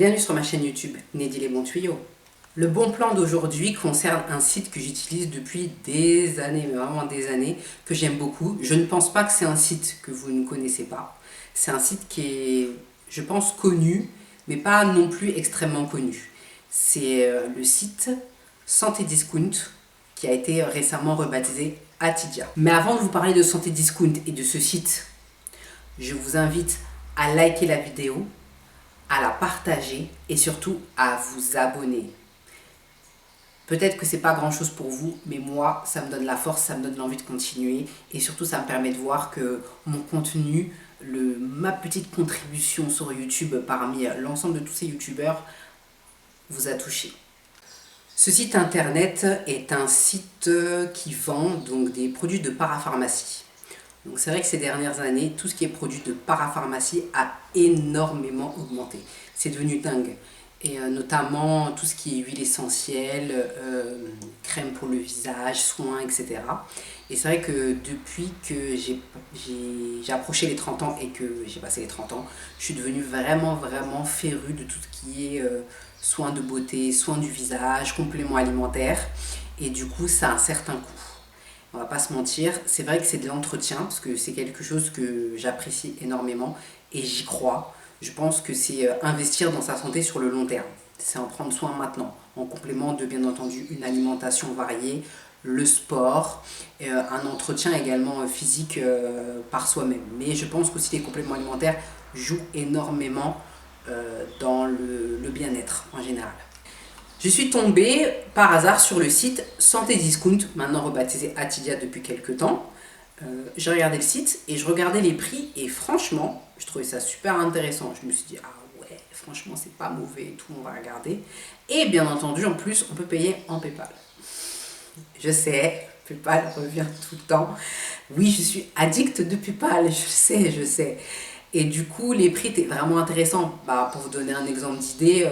Bienvenue sur ma chaîne YouTube Neddy les bons tuyaux. Le bon plan d'aujourd'hui concerne un site que j'utilise depuis des années, mais vraiment des années, que j'aime beaucoup. Je ne pense pas que c'est un site que vous ne connaissez pas. C'est un site qui est, je pense, connu, mais pas non plus extrêmement connu. C'est le site Santé Discount qui a été récemment rebaptisé Atidia. Mais avant de vous parler de Santé Discount et de ce site, je vous invite à liker la vidéo, à la partager et surtout à vous abonner. Peut-être que c'est pas grand chose pour vous, mais moi ça me donne la force, ça me donne l'envie de continuer et surtout ça me permet de voir que mon contenu, ma petite contribution sur YouTube parmi l'ensemble de tous ces youtubeurs vous a touché. Ce site internet est un site qui vend donc des produits de parapharmacie. Donc c'est vrai que ces dernières années, tout ce qui est produit de parapharmacie a énormément augmenté. C'est devenu dingue. Et notamment tout ce qui est huile essentielle, crème pour le visage, soins, etc. Et c'est vrai que depuis que j'ai approché les 30 ans et que j'ai passé les 30 ans, je suis devenue vraiment férue de tout ce qui est soins de beauté, soins du visage, compléments alimentaires. Et du coup, ça a un certain coût. On va pas se mentir, c'est vrai que c'est de l'entretien, parce que c'est quelque chose que j'apprécie énormément et j'y crois. Je pense que c'est investir dans sa santé sur le long terme. C'est en prendre soin maintenant, en complément de bien entendu une alimentation variée, le sport, un entretien également physique par soi-même. Mais je pense qu'aussi les compléments alimentaires jouent énormément dans le bien-être en général. Je suis tombée par hasard sur le site Santé Discount, maintenant rebaptisé Atidia depuis quelques temps. J'ai regardé le site et je regardais les prix et franchement, je trouvais ça super intéressant. Je me suis dit, ah ouais, franchement, c'est pas mauvais et tout, on va regarder. Et bien entendu, en plus, on peut payer en PayPal. Je sais, PayPal revient tout le temps. Oui, je suis addict de PayPal, je sais. Et du coup, les prix étaient vraiment intéressants. Pour vous donner un exemple d'idée,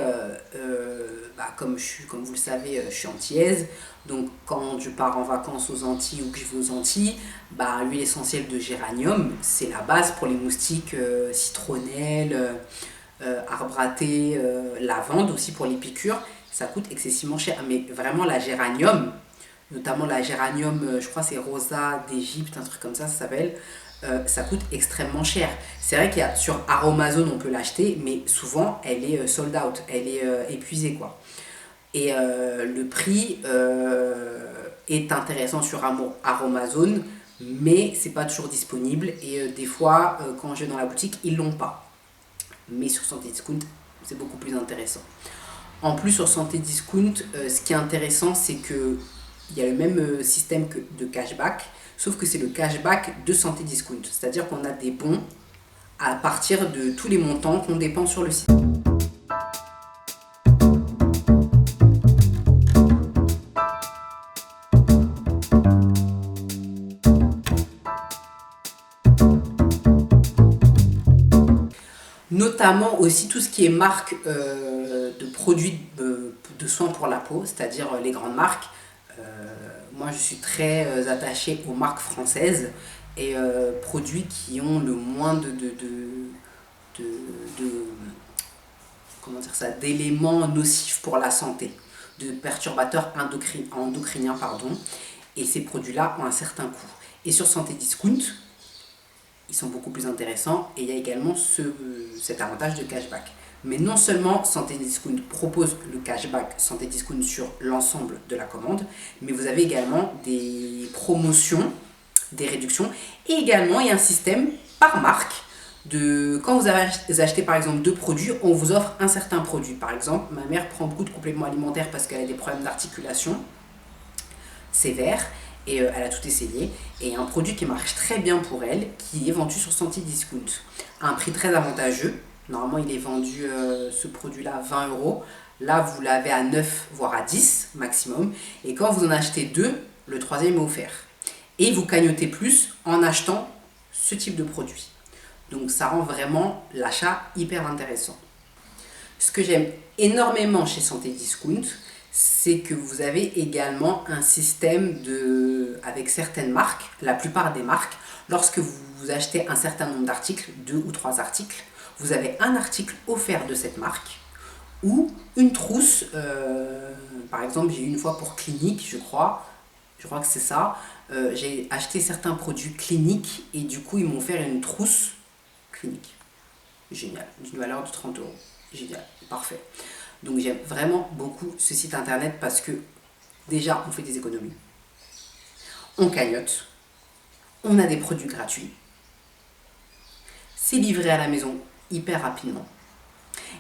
comme vous le savez, je suis antillaise. Donc, quand je pars en vacances aux Antilles ou que je vais aux Antilles, l'huile essentielle de géranium, c'est la base pour les moustiques, citronnelle, arbre à thé, lavande aussi pour les piqûres. Ça coûte excessivement cher. Mais vraiment, la géranium, notamment la géranium, je crois c'est Rosa d'Égypte, un truc comme ça s'appelle. Ça coûte extrêmement cher. C'est vrai qu'il y a sur Aromazone on peut l'acheter, mais souvent elle est sold out, elle est épuisée quoi. Et le prix est intéressant sur Aromazone, mais c'est pas toujours disponible et des fois quand je vais dans la boutique ils l'ont pas. Mais sur Santé Discount c'est beaucoup plus intéressant. En plus sur Santé Discount, ce qui est intéressant c'est que il y a le même système que de cashback, sauf que c'est le cashback de Santé Discount. C'est-à-dire qu'on a des bons à partir de tous les montants qu'on dépense sur le site. Notamment aussi tout ce qui est marque de produits de soins pour la peau, c'est-à-dire les grandes marques. Moi je suis très attachée aux marques françaises et produits qui ont le moins d'éléments nocifs pour la santé, de perturbateurs endocriniens. Et ces produits-là ont un certain coût. Et sur Santé Discount, ils sont beaucoup plus intéressants et il y a également cet avantage de cashback. Mais non seulement Santé Discount propose le cashback Santé Discount sur l'ensemble de la commande, mais vous avez également des promotions, des réductions, et également il y a un système par marque de quand vous achetez par exemple 2 produits, on vous offre un certain produit. Par exemple, ma mère prend beaucoup de compléments alimentaires parce qu'elle a des problèmes d'articulation sévères et elle a tout essayé. Et il y a un produit qui marche très bien pour elle qui est vendu sur Santé Discount à un prix très avantageux. Normalement, il est vendu, ce produit-là, 20 €. Là, vous l'avez à 9, voire à 10 maximum. Et quand vous en achetez 2, le troisième est offert. Et vous cagnotez plus en achetant ce type de produit. Donc, ça rend vraiment l'achat hyper intéressant. Ce que j'aime énormément chez Santé Discount, c'est que vous avez également un système avec certaines marques, la plupart des marques, lorsque vous achetez un certain nombre d'articles, 2 ou 3 articles, vous avez un article offert de cette marque ou une trousse. Par exemple, j'ai eu une fois pour Clinique, je crois que c'est ça. J'ai acheté certains produits Clinique et du coup, ils m'ont offert une trousse Clinique. Génial, d'une valeur de 30 euros. Génial, parfait. Donc j'aime vraiment beaucoup ce site internet parce que déjà, on fait des économies, on cagnotte, on a des produits gratuits, c'est livré à la maison hyper rapidement.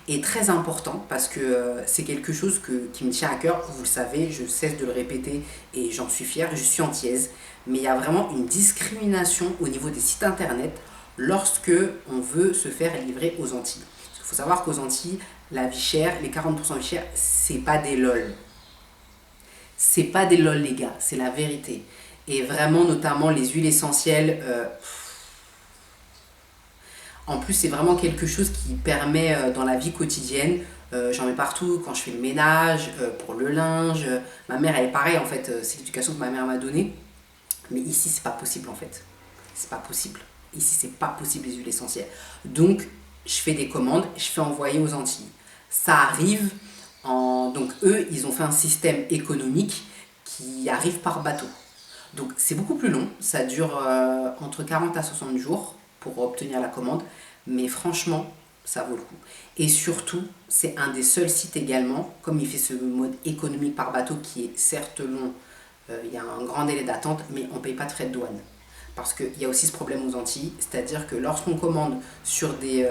Et très important parce que c'est quelque chose qui me tient à cœur, vous le savez, je cesse de le répéter et j'en suis fière, je suis antillaise, mais il y a vraiment une discrimination au niveau des sites internet lorsque on veut se faire livrer aux Antilles. Il faut savoir qu'aux Antilles, la vie chère, les 40% de vie chère, c'est pas des lol. C'est pas des lol les gars, c'est la vérité. Et vraiment notamment les huiles essentielles, en plus, c'est vraiment quelque chose qui permet dans la vie quotidienne. J'en mets partout quand je fais le ménage, pour le linge. Ma mère, elle est pareille en fait. C'est l'éducation que ma mère m'a donnée. Mais ici, c'est pas possible en fait. C'est pas possible. Ici, c'est pas possible les huiles essentielles. Donc, je fais des commandes, je fais envoyer aux Antilles. Ça arrive donc eux, ils ont fait un système économique qui arrive par bateau. Donc c'est beaucoup plus long, ça dure entre 40 à 60 jours pour obtenir la commande, mais franchement, ça vaut le coup. Et surtout, c'est un des seuls sites également, comme il fait ce mode économique par bateau qui est certes long, il y a un grand délai d'attente, mais on ne paye pas de frais de douane. Parce qu'il y a aussi ce problème aux Antilles, c'est-à-dire que lorsqu'on commande sur des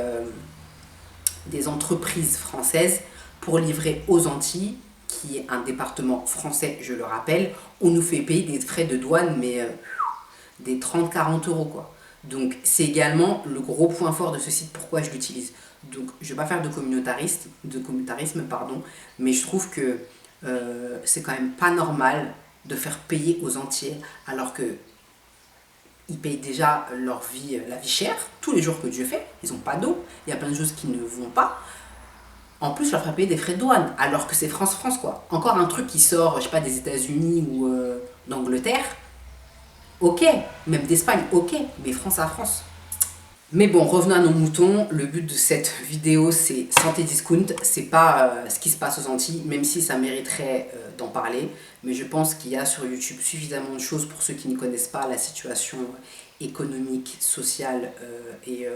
entreprises françaises pour livrer aux Antilles, qui est un département français, je le rappelle, on nous fait payer des frais de douane, mais des 30-40 euros quoi. Donc c'est également le gros point fort de ce site, pourquoi je l'utilise. Donc je ne vais pas faire de communautarisme, pardon, mais je trouve que c'est quand même pas normal de faire payer aux Antillais alors que ils payent déjà leur vie, la vie chère, tous les jours que Dieu fait, ils n'ont pas d'eau, il y a plein de choses qui ne vont pas. En plus, je leur ferai payer des frais de douane, alors que c'est France-France quoi. Encore un truc qui sort, je sais pas, des États-Unis ou d'Angleterre, ok, même d'Espagne, ok, mais France à France. Mais bon, revenons à nos moutons. Le but de cette vidéo, c'est santé discount. C'est pas ce qui se passe aux Antilles, même si ça mériterait d'en parler. Mais je pense qu'il y a sur YouTube suffisamment de choses pour ceux qui ne connaissent pas la situation économique, sociale et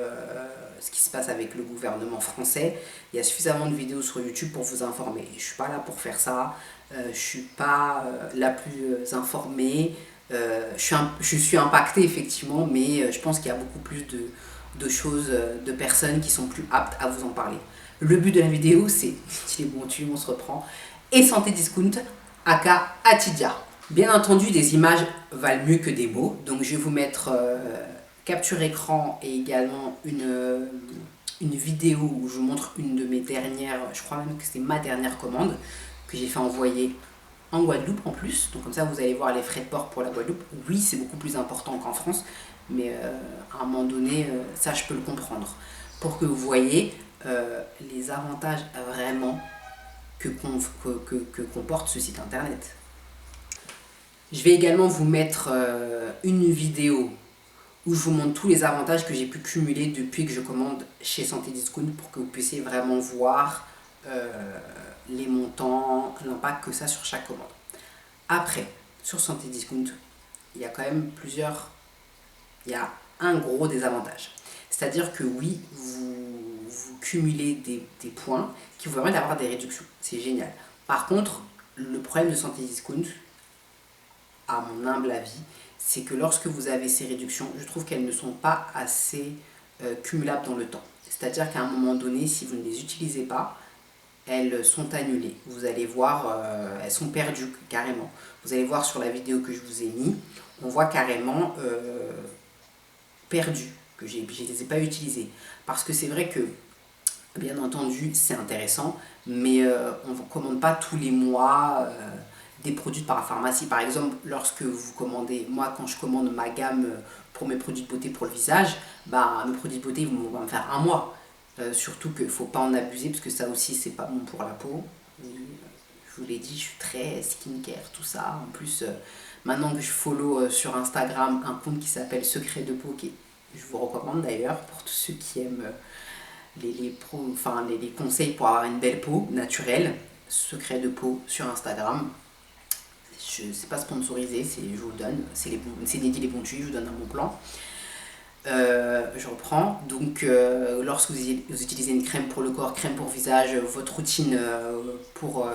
ce qui se passe avec le gouvernement français. Il y a suffisamment de vidéos sur YouTube pour vous informer. Je suis pas là pour faire ça. Je suis pas la plus informée. Je suis impactée effectivement, mais je pense qu'il y a beaucoup plus de choses, de personnes qui sont plus aptes à vous en parler. Le but de la vidéo, c'est, il est bon, on se reprend, et santé discount, aka Atidia. Bien entendu, des images valent mieux que des mots, donc je vais vous mettre capture écran et également une vidéo où je vous montre une de mes dernières, je crois même que c'était ma dernière commande, que j'ai fait envoyer en Guadeloupe en plus, donc comme ça vous allez voir les frais de port pour la Guadeloupe. Oui, c'est beaucoup plus important qu'en France, mais à un moment donné, ça je peux le comprendre. Pour que vous voyez les avantages vraiment que comporte ce site internet. Je vais également vous mettre une vidéo où je vous montre tous les avantages que j'ai pu cumuler depuis que je commande chez Santé Discount pour que vous puissiez vraiment voir les montants, l'impact que ça a sur chaque commande. Après, sur Santé Discount, il y a quand même il y a un gros désavantage. C'est-à-dire que oui, vous cumulez des points qui vous permettent d'avoir des réductions. C'est génial. Par contre, le problème de Santé Discount, à mon humble avis, c'est que lorsque vous avez ces réductions, je trouve qu'elles ne sont pas assez cumulables dans le temps. C'est-à-dire qu'à un moment donné, si vous ne les utilisez pas, elles sont annulées. Vous allez voir, elles sont perdues carrément. Vous allez voir sur la vidéo que je vous ai mis, on voit carrément perdues, que je ne les ai pas utilisées. Parce que c'est vrai que, bien entendu, c'est intéressant, mais on ne commande pas tous les mois des produits de parapharmacie. Par exemple, lorsque vous commandez, moi quand je commande ma gamme pour mes produits de beauté pour le visage, bah, mes produits de beauté ils vont me faire un mois. Surtout qu'il ne faut pas en abuser parce que ça aussi c'est pas bon pour la peau. Je vous l'ai dit, je suis très skincare, tout ça. En plus, maintenant que je follow sur Instagram un compte qui s'appelle Secret de Peau, je vous recommande d'ailleurs pour tous ceux qui aiment les conseils pour avoir une belle peau naturelle, secret de peau sur Instagram. Je sais pas sponsorisé, je vous le donne, c'est Neddy les bons tuyaux, je vous donne un bon plan. Je reprends. Donc, lorsque vous utilisez une crème pour le corps, crème pour visage, votre routine pour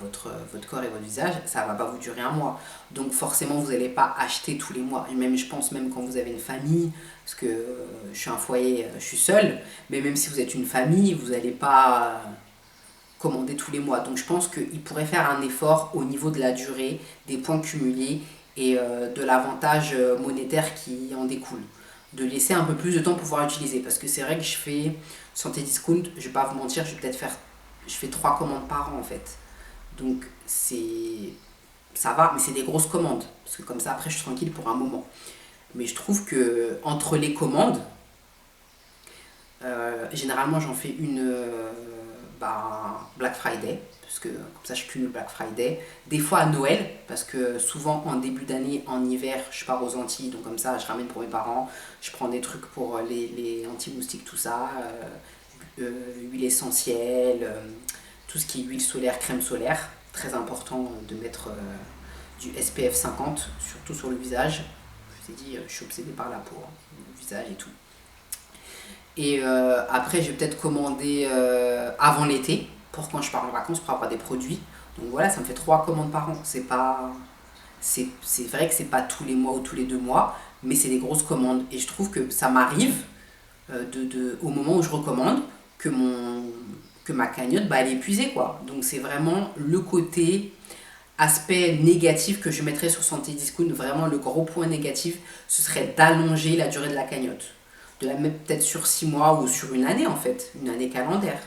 votre corps et votre visage, ça va pas vous durer un mois. Donc, forcément, vous n'allez pas acheter tous les mois. Et même, je pense, même quand vous avez une famille, parce que je suis un foyer, je suis seule, mais même si vous êtes une famille, vous n'allez pas commander tous les mois. Donc, je pense qu'il pourrait faire un effort au niveau de la durée, des points cumulés et de l'avantage monétaire qui en découle, de laisser un peu plus de temps pour pouvoir utiliser, parce que c'est vrai que je fais Santé Discount, je vais pas vous mentir, je fais 3 commandes par an en fait, donc ça va, mais c'est des grosses commandes, parce que comme ça après je suis tranquille pour un moment. Mais je trouve que entre les commandes, généralement j'en fais une Black Friday, parce que comme ça je cumule Black Friday, des fois à Noël, parce que souvent en début d'année, en hiver, je pars aux Antilles, donc comme ça je ramène pour mes parents, je prends des trucs pour les anti-moustiques, tout ça, huile essentielle, tout ce qui est huile solaire, crème solaire, très important de mettre du SPF 50, surtout sur le visage. Je vous ai dit, je suis obsédée par la peau, hein, le visage et tout. Et après, je vais peut-être commander avant l'été, pour quand je pars en vacances, pour avoir des produits. Donc voilà, ça me fait 3 commandes par an. C'est vrai que c'est pas tous les mois ou tous les 2 mois, mais c'est des grosses commandes. Et je trouve que ça m'arrive, au moment où je recommande, que ma cagnotte, elle est épuisée, quoi. Donc c'est vraiment le côté aspect négatif que je mettrais sur Santé Discount. Vraiment, le gros point négatif, ce serait d'allonger la durée de la cagnotte. De la mettre peut-être sur 6 mois ou sur une année en fait, une année calendaire.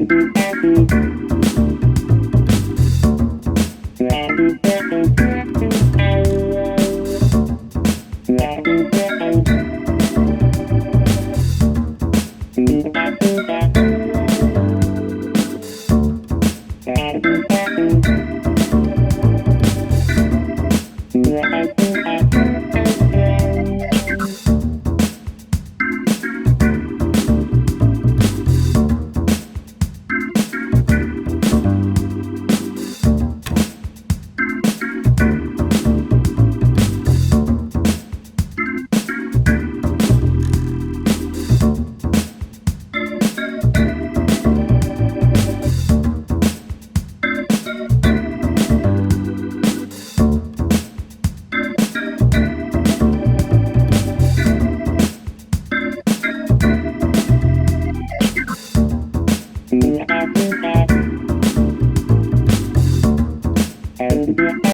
And